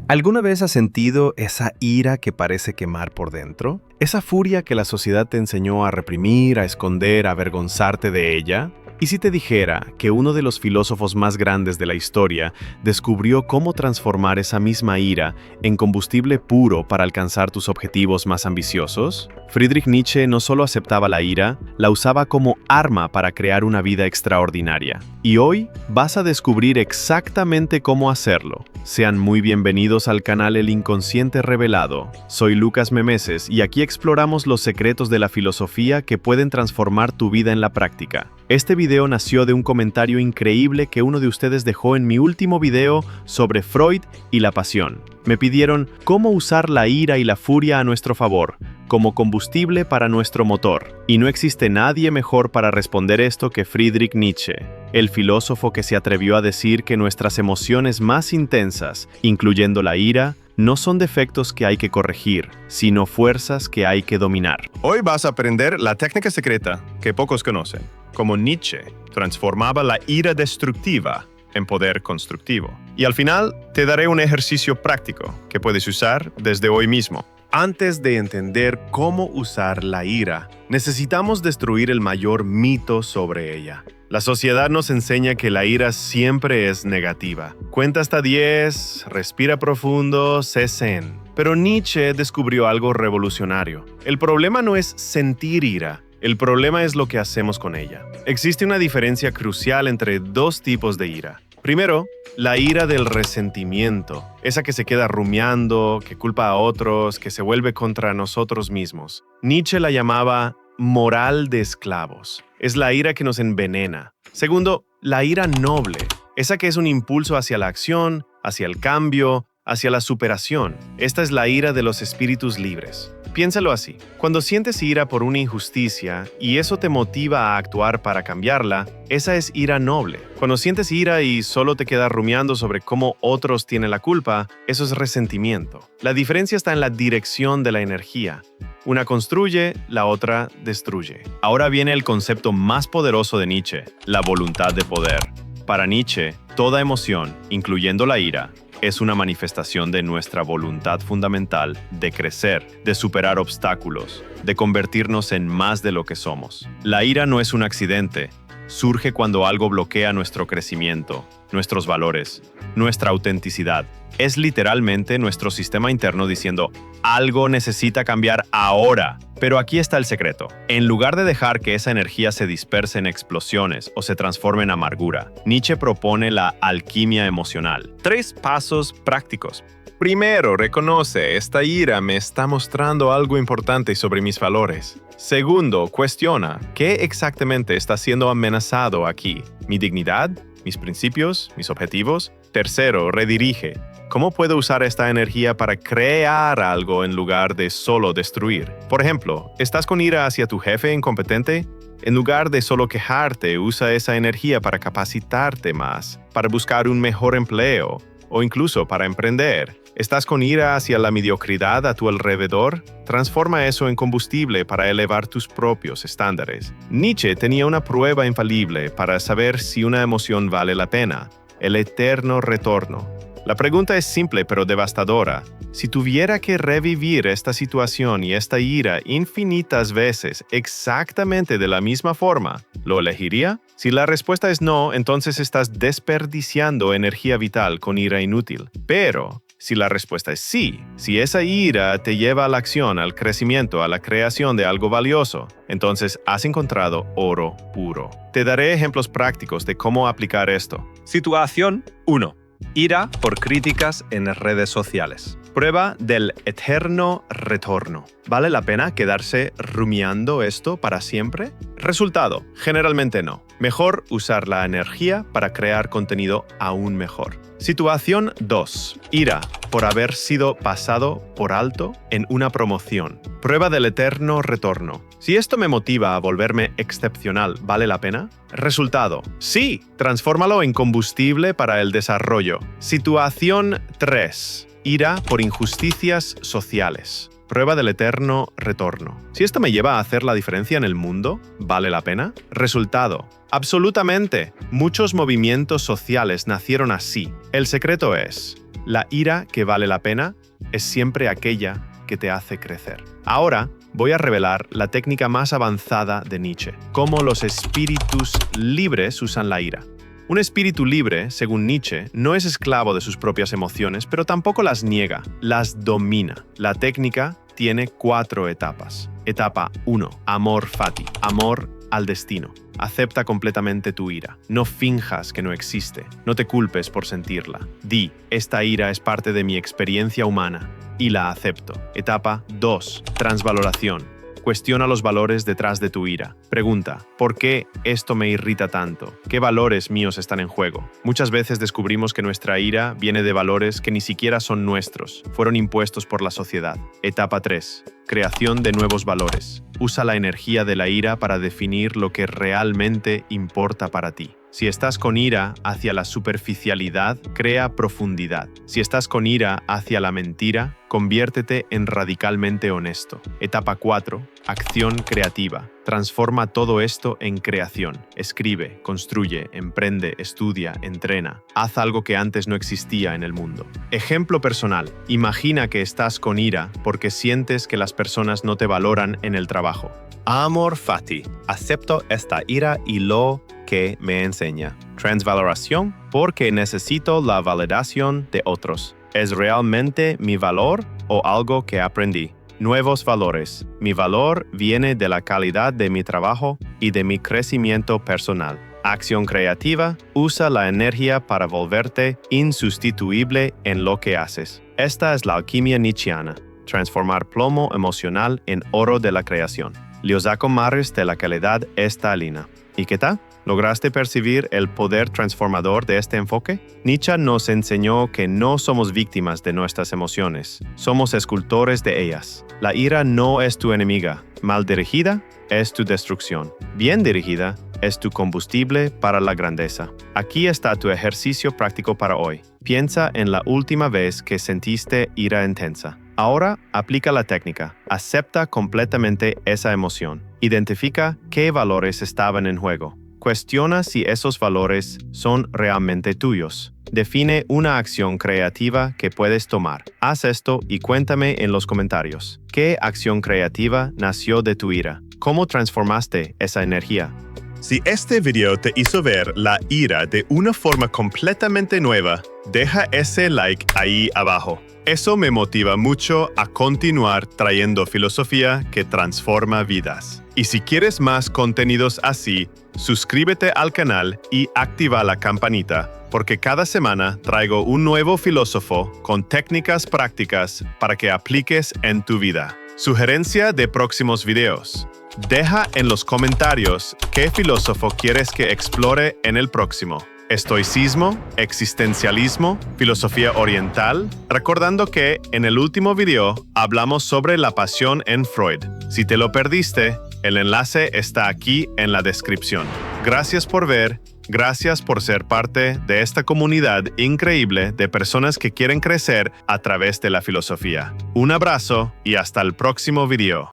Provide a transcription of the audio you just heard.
¿Alguna vez has sentido esa ira que parece quemar por dentro? ¿Esa furia que la sociedad te enseñó a reprimir, a esconder, a avergonzarte de ella? ¿Y si te dijera que uno de los filósofos más grandes de la historia descubrió cómo transformar esa misma ira en combustible puro para alcanzar tus objetivos más ambiciosos? Friedrich Nietzsche no solo aceptaba la ira, la usaba como arma para crear una vida extraordinaria. Y hoy vas a descubrir exactamente cómo hacerlo. Sean muy bienvenidos al canal El Inconsciente Revelado. Soy Lucas Memeses y aquí exploramos los secretos de la filosofía que pueden transformar tu vida en la práctica. Este video nació de un comentario increíble que uno de ustedes dejó en mi último video sobre Freud y la pasión. Me pidieron cómo usar la ira y la furia a nuestro favor, como combustible para nuestro motor. Y no existe nadie mejor para responder esto que Friedrich Nietzsche, el filósofo que se atrevió a decir que nuestras emociones más intensas, incluyendo la ira, no son defectos que hay que corregir, sino fuerzas que hay que dominar. Hoy vas a aprender la técnica secreta que pocos conocen, cómo Nietzsche transformaba la ira destructiva en poder constructivo. Y al final te daré un ejercicio práctico que puedes usar desde hoy mismo. Antes de entender cómo usar la ira, necesitamos destruir el mayor mito sobre ella. La sociedad nos enseña que la ira siempre es negativa. Cuenta hasta 10, respira profundo, sé zen. Pero Nietzsche descubrió algo revolucionario. El problema no es sentir ira, el problema es lo que hacemos con ella. Existe una diferencia crucial entre dos tipos de ira. Primero, la ira del resentimiento, esa que se queda rumiando, que culpa a otros, que se vuelve contra nosotros mismos. Nietzsche la llamaba moral de esclavos. Es la ira que nos envenena. Segundo, la ira noble, esa que es un impulso hacia la acción, hacia el cambio, hacia la superación. Esta es la ira de los espíritus libres. Piénsalo así. Cuando sientes ira por una injusticia y eso te motiva a actuar para cambiarla, esa es ira noble. Cuando sientes ira y solo te quedas rumiando sobre cómo otros tienen la culpa, eso es resentimiento. La diferencia está en la dirección de la energía. Una construye, la otra destruye. Ahora viene el concepto más poderoso de Nietzsche, la voluntad de poder. Para Nietzsche, toda emoción, incluyendo la ira, es una manifestación de nuestra voluntad fundamental de crecer, de superar obstáculos, de convertirnos en más de lo que somos. La ira no es un accidente, surge cuando algo bloquea nuestro crecimiento, nuestros valores, nuestra autenticidad. Es literalmente nuestro sistema interno diciendo, algo necesita cambiar ahora. Pero aquí está el secreto. En lugar de dejar que esa energía se disperse en explosiones o se transforme en amargura, Nietzsche propone la alquimia emocional. 3 pasos prácticos. Primero, reconoce, esta ira me está mostrando algo importante sobre mis valores. Segundo, cuestiona, ¿qué exactamente está siendo amenazado aquí? ¿Mi dignidad? ¿Mis principios? ¿Mis objetivos? Tercero, redirige. ¿Cómo puedo usar esta energía para crear algo en lugar de solo destruir? Por ejemplo, ¿estás con ira hacia tu jefe incompetente? En lugar de solo quejarte, usa esa energía para capacitarte más, para buscar un mejor empleo o incluso para emprender. ¿Estás con ira hacia la mediocridad a tu alrededor? Transforma eso en combustible para elevar tus propios estándares. Nietzsche tenía una prueba infalible para saber si una emoción vale la pena: el eterno retorno. La pregunta es simple pero devastadora. Si tuviera que revivir esta situación y esta ira infinitas veces exactamente de la misma forma, ¿lo elegiría? Si la respuesta es no, entonces estás desperdiciando energía vital con ira inútil. Pero si la respuesta es sí, si esa ira te lleva a la acción, al crecimiento, a la creación de algo valioso, entonces has encontrado oro puro. Te daré ejemplos prácticos de cómo aplicar esto. Situación 1. Ira por críticas en redes sociales. Prueba del eterno retorno. ¿Vale la pena quedarse rumiando esto para siempre? Resultado: generalmente no. Mejor usar la energía para crear contenido aún mejor. Situación 2. Ira por haber sido pasado por alto en una promoción. Prueba del eterno retorno. Si esto me motiva a volverme excepcional, ¿vale la pena? Resultado: sí. Transfórmalo en combustible para el desarrollo. Situación 3. Ira por injusticias sociales. Prueba del eterno retorno. Si esto me lleva a hacer la diferencia en el mundo, ¿vale la pena? Resultado: absolutamente. Muchos movimientos sociales nacieron así. El secreto es: La ira que vale la pena es siempre aquella que te hace crecer. Ahora voy a revelar la técnica más avanzada de Nietzsche, cómo los espíritus libres usan la ira. Un espíritu libre, según Nietzsche, no es esclavo de sus propias emociones, pero tampoco las niega, las domina. La técnica tiene 4 etapas. Etapa 1. Amor fati. Amor al destino. Acepta completamente tu ira. No finjas que no existe. No te culpes por sentirla. Di, esta ira es parte de mi experiencia humana y la acepto. Etapa 2. Transvaloración. Cuestiona los valores detrás de tu ira. Pregunta, ¿por qué esto me irrita tanto? ¿Qué valores míos están en juego? Muchas veces descubrimos que nuestra ira viene de valores que ni siquiera son nuestros, fueron impuestos por la sociedad. Etapa 3. Creación de nuevos valores. Usa la energía de la ira para definir lo que realmente importa para ti. Si estás con ira hacia la superficialidad, crea profundidad. Si estás con ira hacia la mentira, conviértete en radicalmente honesto. Etapa 4. Acción creativa. Transforma todo esto en creación. Escribe, construye, emprende, estudia, entrena. Haz algo que antes no existía en el mundo. Ejemplo personal. Imagina que estás con ira porque sientes que las personas no te valoran en el trabajo. Amor fati. Acepto esta ira y lo que me enseña. Transvaloración, porque necesito la validación de otros. ¿Es realmente mi valor o algo que aprendí? Nuevos valores. Mi valor viene de la calidad de mi trabajo y de mi crecimiento personal. Acción creativa. Usa la energía para volverte insustituible en lo que haces. Esta es la alquimia nietzscheana. Transformar plomo emocional en oro de la creación. Lo saco mares de la calidad estalina. ¿Y qué tal? ¿Lograste percibir el poder transformador de este enfoque? Nietzsche nos enseñó que no somos víctimas de nuestras emociones, somos escultores de ellas. La ira no es tu enemiga, mal dirigida es tu destrucción, bien dirigida es tu combustible para la grandeza. Aquí está tu ejercicio práctico para hoy. Piensa en la última vez que sentiste ira intensa. Ahora aplica la técnica. Acepta completamente esa emoción. Identifica qué valores estaban en juego. Cuestiona si esos valores son realmente tuyos. Define una acción creativa que puedes tomar. Haz esto y cuéntame en los comentarios. ¿Qué acción creativa nació de tu ira? ¿Cómo transformaste esa energía? Si este video te hizo ver la ira de una forma completamente nueva, deja ese like ahí abajo. Eso me motiva mucho a continuar trayendo filosofía que transforma vidas. Y si quieres más contenidos así, suscríbete al canal y activa la campanita, porque cada semana traigo un nuevo filósofo con técnicas prácticas para que apliques en tu vida. Sugerencia de próximos videos. Deja en los comentarios qué filósofo quieres que explore en el próximo. Estoicismo, existencialismo, filosofía oriental, recordando que en el último video hablamos sobre la pasión en Freud. Si te lo perdiste, el enlace está aquí en la descripción. Gracias por ver, gracias por ser parte de esta comunidad increíble de personas que quieren crecer a través de la filosofía. Un abrazo y hasta el próximo video.